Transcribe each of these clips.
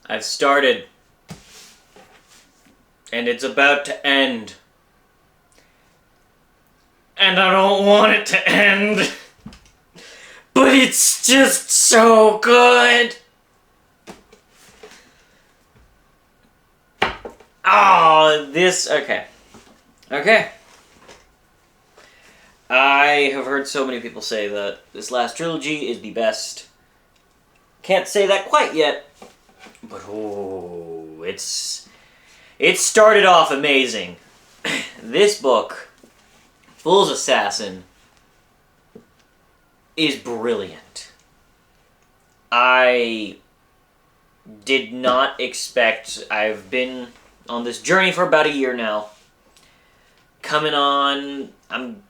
I've started, and it's about to end. And I don't want it to end. But it's just so good. Okay. I have heard so many people say that this last trilogy is the best. Can't say that quite yet, but it started off amazing. This book, Fool's Assassin, is brilliant. I did not expect... I've been on this journey for about a year now. I'm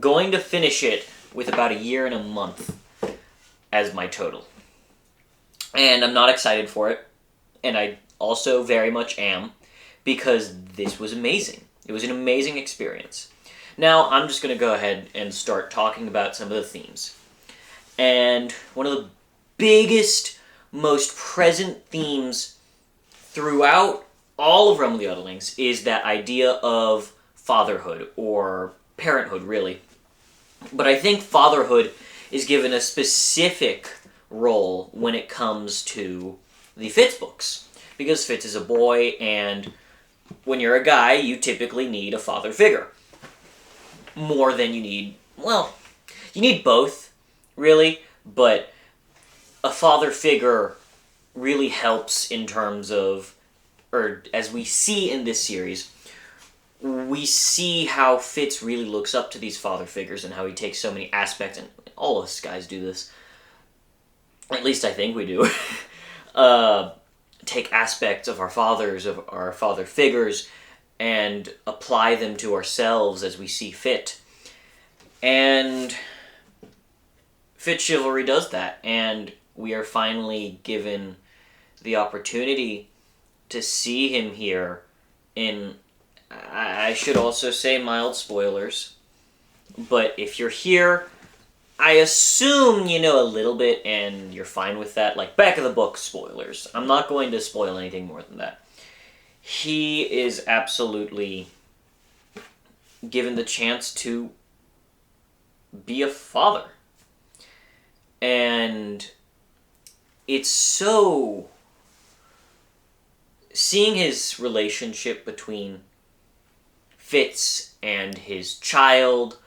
going to finish it with about a year and a month as my total. And I'm not excited for it. And I also very much am, because this was amazing. It was an amazing experience. Now, I'm just going to go ahead and start talking about some of the themes. And one of the biggest, most present themes throughout all of Realm of the Otherlings is that idea of fatherhood, or parenthood, really. But I think fatherhood is given a specific role when it comes to the Fitz books. Because Fitz is a boy, and when you're a guy, you typically need a father figure. More than you need... Well, you need both, really, but a father figure really helps in terms of... Or, as we see in this series, we see how Fitz really looks up to these father figures and how he takes so many aspects, and all us guys do this. At least I think we do. Take aspects of our fathers, of our father figures, and apply them to ourselves as we see fit. And Fitz Chivalry does that, and we are finally given the opportunity to see him here in, I should also say, mild spoilers. But if you're here, I assume you know a little bit and you're fine with that. Like, back of the book spoilers. I'm not going to spoil anything more than that. He is absolutely given the chance to be a father. And it's so... Seeing his relationship between Fitz and his child,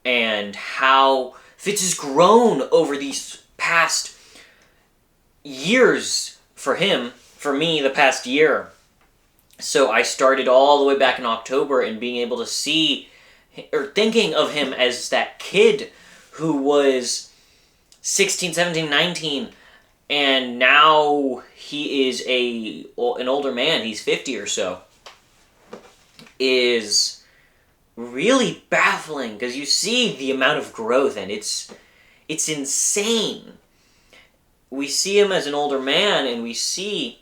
and how Fitz has grown over these past years for him, for me, the past year. So I started all the way back in October, and being able to see, or thinking of him as that kid who was 16, 17, 19, and now he is an older man, he's 50 or so, is really baffling, because you see the amount of growth, and it's insane. We see him as an older man, and we see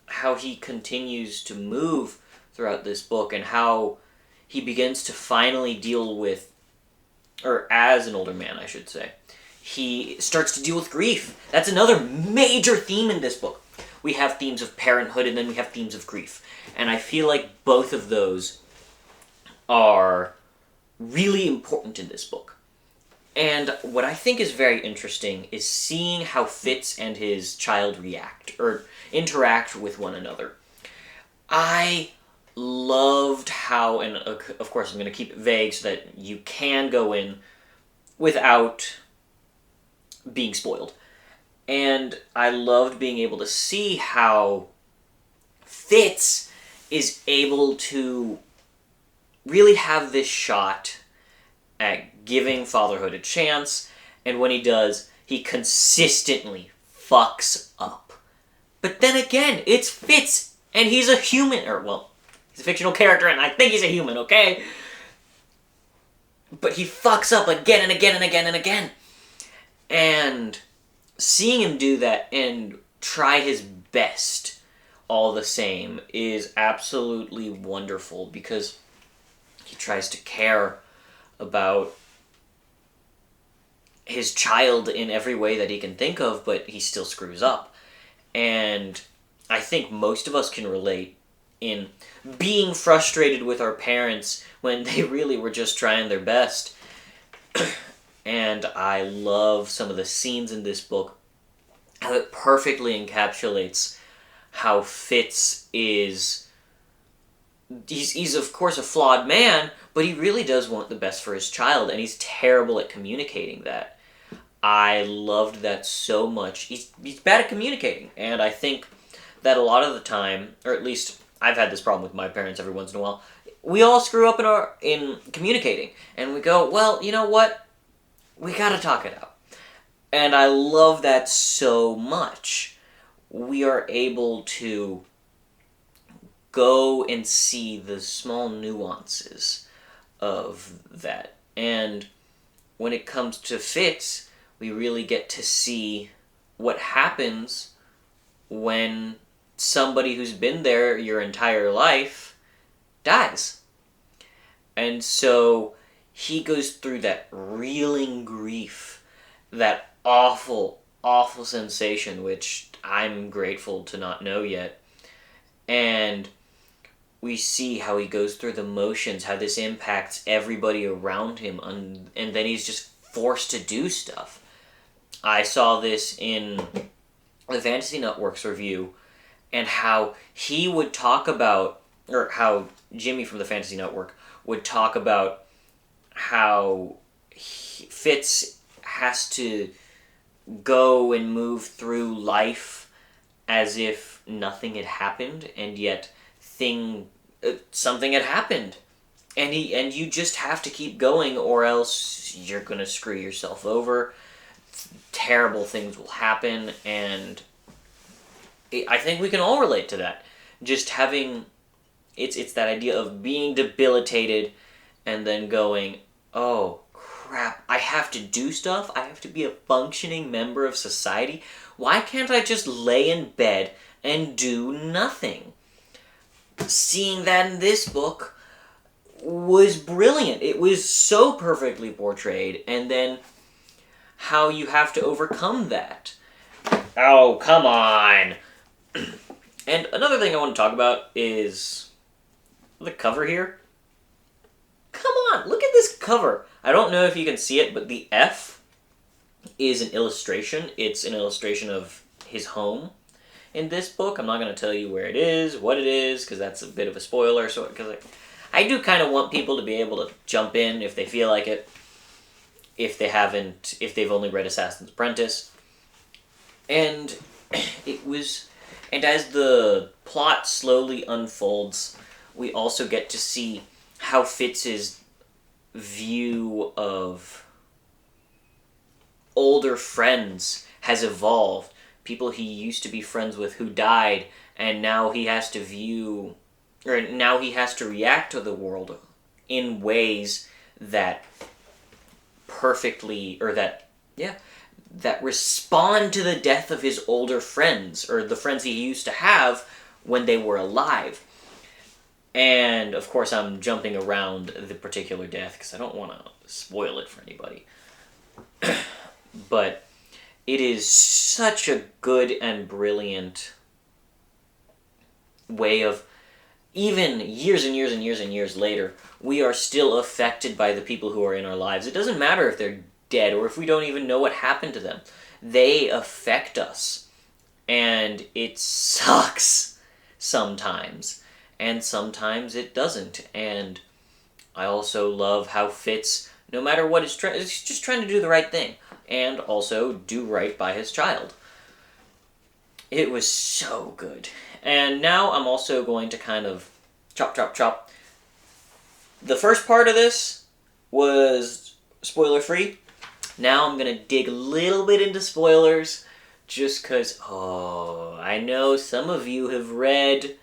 how he continues to move throughout this book, and how he begins to finally deal with, or as an older man, I should say, he starts to deal with grief. That's another major theme in this book. We have themes of parenthood, and then we have themes of grief. And I feel like both of those are really important in this book. And what I think is very interesting is seeing how Fitz and his child react, or interact with one another. I loved how, and of course I'm going to keep it vague so that you can go in without being spoiled. And I loved being able to see how Fitz is able to really have this shot at giving fatherhood a chance, and when he does, he consistently fucks up. But then again, it's Fitz, and he's a human, or, well, he's a fictional character, and I think he's a human, okay? But he fucks up again and again and again and again. And seeing him do that and try his best all the same is absolutely wonderful, because he tries to care about his child in every way that he can think of, but he still screws up. And I think most of us can relate in being frustrated with our parents when they really were just trying their best. And I love some of the scenes in this book, how it perfectly encapsulates how Fitz is... He's of course a flawed man, but he really does want the best for his child, and he's terrible at communicating that. I loved that so much. He's bad at communicating, and I think that a lot of the time, or at least I've had this problem with my parents every once in a while, we all screw up in communicating, and we go, well, you know what? We gotta talk it out. And I love that so much. We are able to go and see the small nuances of that. And when it comes to Fitz, we really get to see what happens when somebody who's been there your entire life dies. And so he goes through that reeling grief, that awful, awful sensation, which I'm grateful to not know yet. And we see how he goes through the motions, how this impacts everybody around him, and then he's just forced to do stuff. I saw this in the Fantasy Network's review, and how he would talk about, or how Jimmy from the Fantasy Network would talk about how Fitz has to go and move through life as if nothing had happened, and yet something had happened, and you just have to keep going, or else you're gonna screw yourself over. Terrible things will happen, and I think we can all relate to that. Just having it's that idea of being debilitated, and then going, oh crap, I have to do stuff. I have to be a functioning member of society. Why can't I just lay in bed and do nothing? Seeing that in this book was brilliant. It was so perfectly portrayed, and then how you have to overcome that. Oh, come on! And another thing I want to talk about is the cover here. Come on, look at this cover. I don't know if you can see it, but the F is an illustration. It's an illustration of his home in this book. I'm not going to tell you where it is, what it is, because that's a bit of a spoiler. So, because I do kind of want people to be able to jump in if they feel like it, if they've only read Assassin's Apprentice. And and as the plot slowly unfolds, we also get to see how Fitz's view of older friends has evolved. People he used to be friends with who died, and now he has to react to the world in ways that that respond to the death of his older friends, or the friends he used to have when they were alive. And, of course, I'm jumping around the particular death because I don't want to spoil it for anybody. But it is such a good and brilliant way of, even years and years and years and years later, we are still affected by the people who are in our lives. It doesn't matter if they're dead or if we don't even know what happened to them. They affect us. And it sucks sometimes. And sometimes it doesn't. And I also love how Fitz, no matter what is just trying to do the right thing. And also do right by his child. It was so good. And now I'm also going to kind of chop, chop, chop. The first part of this was spoiler-free. Now I'm going to dig a little bit into spoilers, just because, I know some of you have read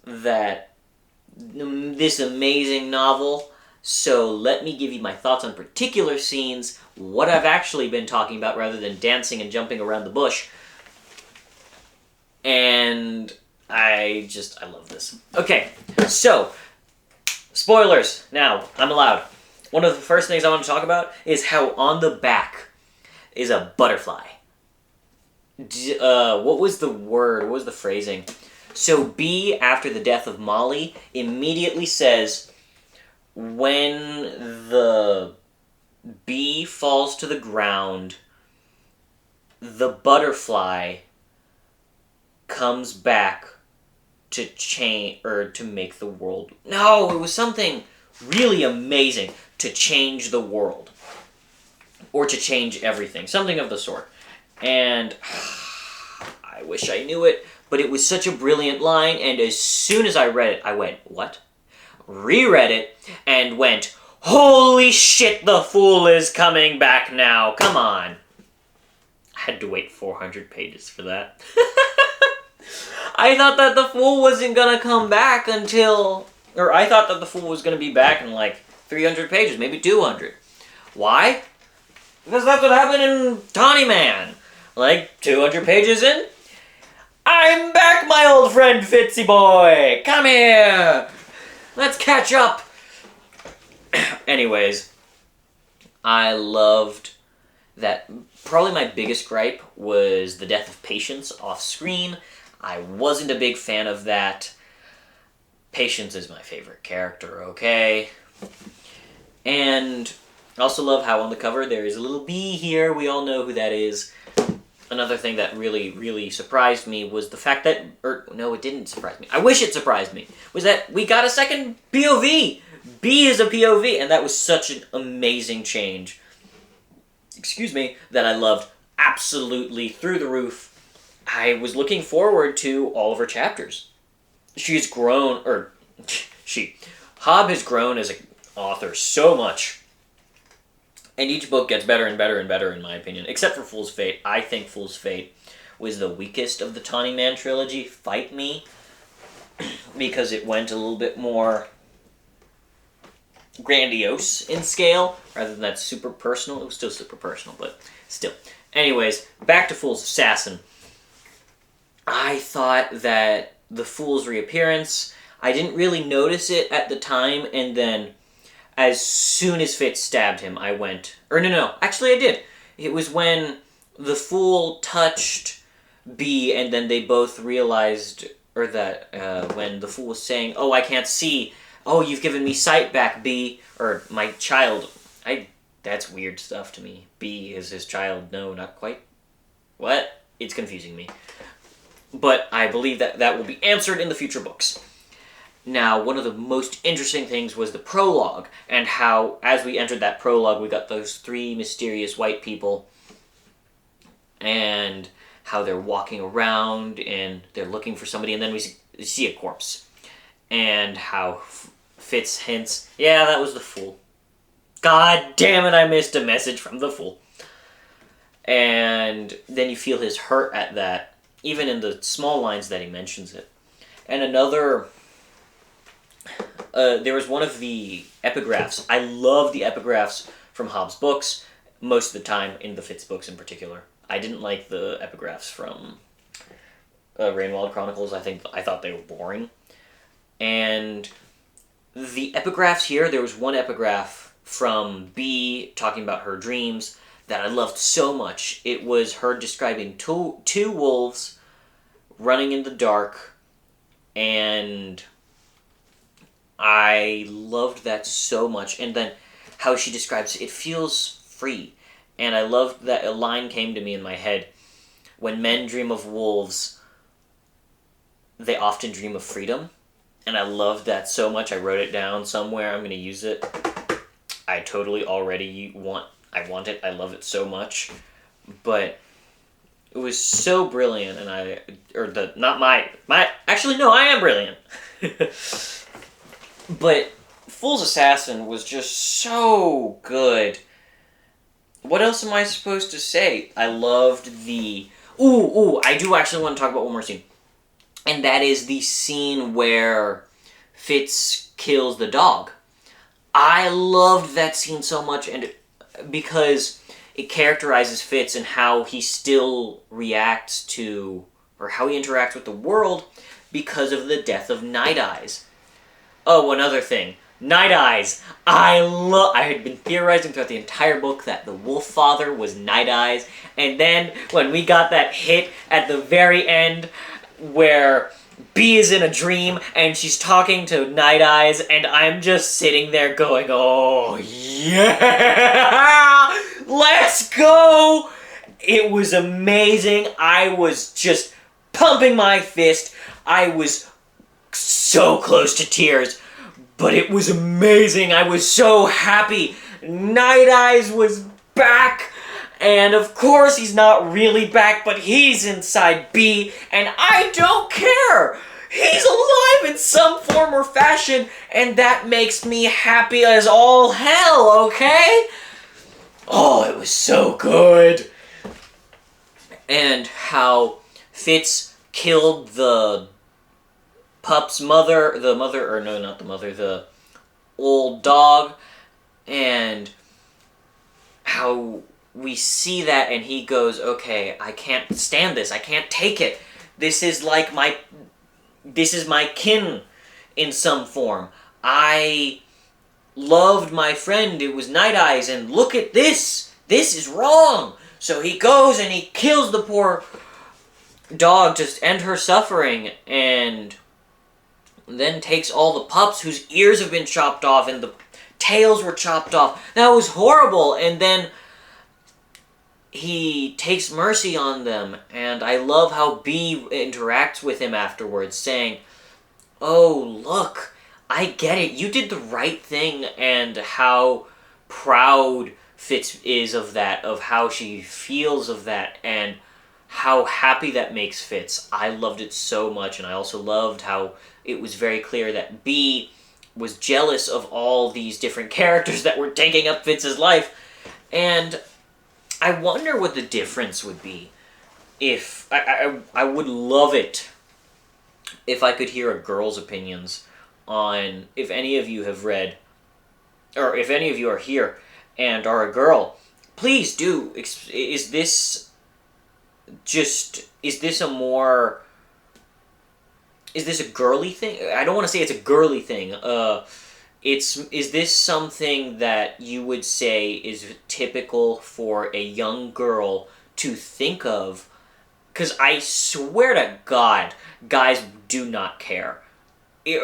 this amazing novel, so let me give you my thoughts on particular scenes, what I've actually been talking about rather than dancing and jumping around the bush. And I love this. Okay, so, spoilers. Now, I'm allowed. One of the first things I want to talk about is how on the back is a butterfly. what was the word? What was the phrasing? So B, after the death of Molly, immediately says, when the bee falls to the ground, the butterfly comes back to change, or to make the world. No, it was something really amazing, to change the world. Or to change everything. Something of the sort. And I wish I knew it, but it was such a brilliant line, and as soon as I read it, I went, what? Reread it, and went, holy shit, the Fool is coming back now, come on. I had to wait 400 pages for that. I thought that the Fool wasn't gonna come back until... Or I thought that the Fool was gonna be back in like 300 pages, maybe 200. Why? Because that's what happened in Tawny Man. Like, 200 pages in, I'm back, my old friend Fitzy boy! Come here! Let's catch up! Anyways, I loved that. Probably my biggest gripe was the death of Patience off screen. I wasn't a big fan of that. Patience is my favorite character, okay? And I also love how on the cover there is a little bee here. We all know who that is. Another thing that really, really surprised me was the fact that... no, it didn't surprise me. I wish it surprised me. Was that we got a second POV. B is a POV. And that was such an amazing change. Excuse me. That I loved absolutely through the roof. I was looking forward to all of her chapters. She's grown... Hobb has grown as an author so much. And each book gets better and better and better, in my opinion. Except for Fool's Fate. I think Fool's Fate was the weakest of the Tawny Man trilogy. Fight me. Because it went a little bit more grandiose in scale, rather than that super personal. It was still super personal, but still. Anyways, back to Fool's Assassin. I thought that the Fool's reappearance, I didn't really notice it at the time, and then... as soon as Fitz stabbed him, I went... no, actually I did. It was when the Fool touched B, and then they both realized... or that when the Fool was saying, oh, I can't see. Oh, you've given me sight back, B. Or my child. That's weird stuff to me. B is his child. No, not quite. What? It's confusing me. But I believe that that will be answered in the future books. Now, one of the most interesting things was the prologue, and how, as we entered that prologue, we got those 3 mysterious white people, and how they're walking around, and they're looking for somebody, and then we see a corpse. And how Fitz hints, yeah, that was the Fool. God damn it, I missed a message from the Fool. And then you feel his hurt at that, even in the small lines that he mentions it. And another... there was one of the epigraphs. I love the epigraphs from Hobb's books, most of the time, in the Fitz books in particular. I didn't like the epigraphs from Rainwald Chronicles. I thought they were boring. And the epigraphs here, there was one epigraph from B talking about her dreams that I loved so much. It was her describing two wolves running in the dark, and I loved that so much. And then how she describes it feels free. And I loved that a line came to me in my head. When men dream of wolves, they often dream of freedom. And I loved that so much. I wrote it down somewhere. I'm going to use it. I totally already want it. I love it so much. But it was so brilliant. And actually, no, I am brilliant. But Fool's Assassin was just so good. What else am I supposed to say? I loved the... I do actually want to talk about one more scene. And that is the scene where Fitz kills the dog. I loved that scene so much, and because it characterizes Fitz and how he still reacts to, or how he interacts with the world because of the death of Night Eyes. Oh, another thing. Night Eyes. I had been theorizing throughout the entire book that the Wolf Father was Night Eyes, and then when we got that hit at the very end where Bee is in a dream and she's talking to Night Eyes, and I'm just sitting there going, oh yeah, let's go! It was amazing. I was just pumping my fist. I was so close to tears. But it was amazing. I was so happy. Night Eyes was back. And of course he's not really back, but he's inside B. And I don't care. He's alive in some form or fashion. And that makes me happy as all hell, okay? Oh, it was so good. And how Fitz killed the pup's mother, the old dog, and how we see that and he goes, okay, I can't stand this, I can't take it, this is my kin in some form, I loved my friend, it was Night Eyes, and look at this is wrong, so he goes and he kills the poor dog to end her suffering, and then takes all the pups whose ears have been chopped off and the tails were chopped off. That was horrible. And then he takes mercy on them. And I love how Bee interacts with him afterwards, saying, oh, look, I get it. You did the right thing. And how proud Fitz is of that, of how she feels of that, and how happy that makes Fitz. I loved it so much, and I also loved how it was very clear that Bee was jealous of all these different characters that were taking up Fitz's life. And I wonder what the difference would be if... I would love it if I could hear a girl's opinions on... If any of you have read, or if any of you are here and are a girl, please do. Is this a girly thing? I don't want to say it's a girly thing. Is this something that you would say is typical for a young girl to think of? Because I swear to God, guys do not care.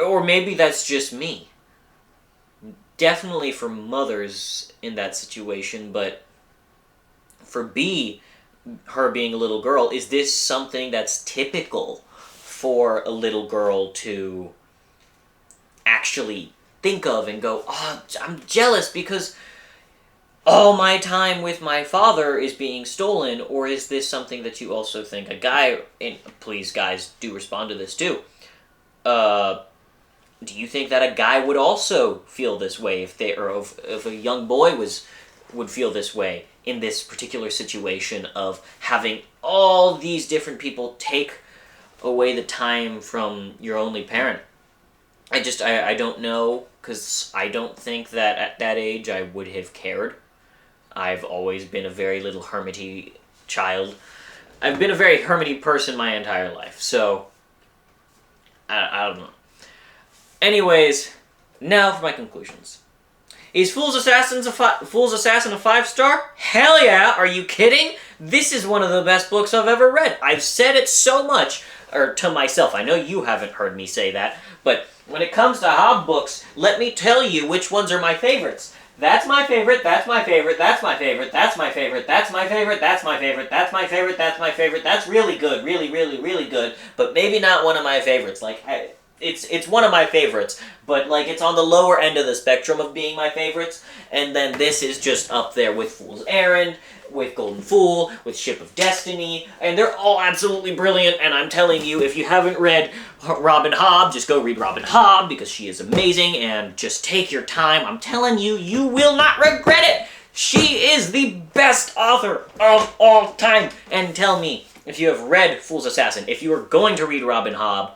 Or maybe that's just me. Definitely for mothers in that situation, but for B, her being a little girl, is this something that's typical for a little girl to actually think of and go, oh, I'm jealous because all my time with my father is being stolen? Or is this something that you also think a guy, and please guys, do respond to this too, do you think that a guy would also feel this way if a young boy would feel this way in this particular situation of having all these different people take away the time from your only parent? I don't know, because I don't think that at that age I would have cared. I've always been a very little hermity child. I've been a very hermity person my entire life, so I don't know. Anyways, now for my conclusions. Is Fool's Assassin a 5-star? Hell yeah, are you kidding? This is one of the best books I've ever read. I've said it so much, or to myself. I know you haven't heard me say that, but when it comes to Hobb books, let me tell you which ones are my favorites. That's my favorite, that's my favorite, that's my favorite, that's my favorite, that's my favorite, that's my favorite, that's my favorite, that's my favorite, that's really good, really, really, really good, but maybe not one of my favorites. It's one of my favorites, but it's on the lower end of the spectrum of being my favorites, and then this is just up there with Fool's Errand, with Golden Fool, with Ship of Destiny, and they're all absolutely brilliant, and I'm telling you, if you haven't read Robin Hobb, just go read Robin Hobb, because she is amazing, and just take your time. I'm telling you, you will not regret it! She is the best author of all time! And tell me, if you have read Fool's Assassin, if you are going to read Robin Hobb,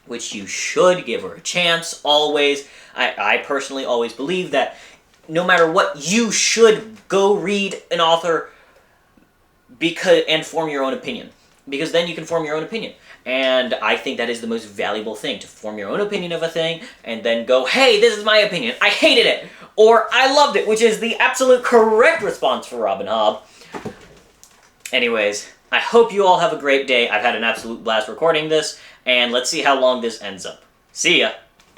which you should give her a chance, always. I personally always believe that no matter what, you should go read an author and form your own opinion. Because then you can form your own opinion. And I think that is the most valuable thing, to form your own opinion of a thing, and then go, hey, this is my opinion, I hated it, or I loved it, which is the absolute correct response for Rob and Hobb. Anyways, I hope you all have a great day. I've had an absolute blast recording this, and let's see how long this ends up. See ya!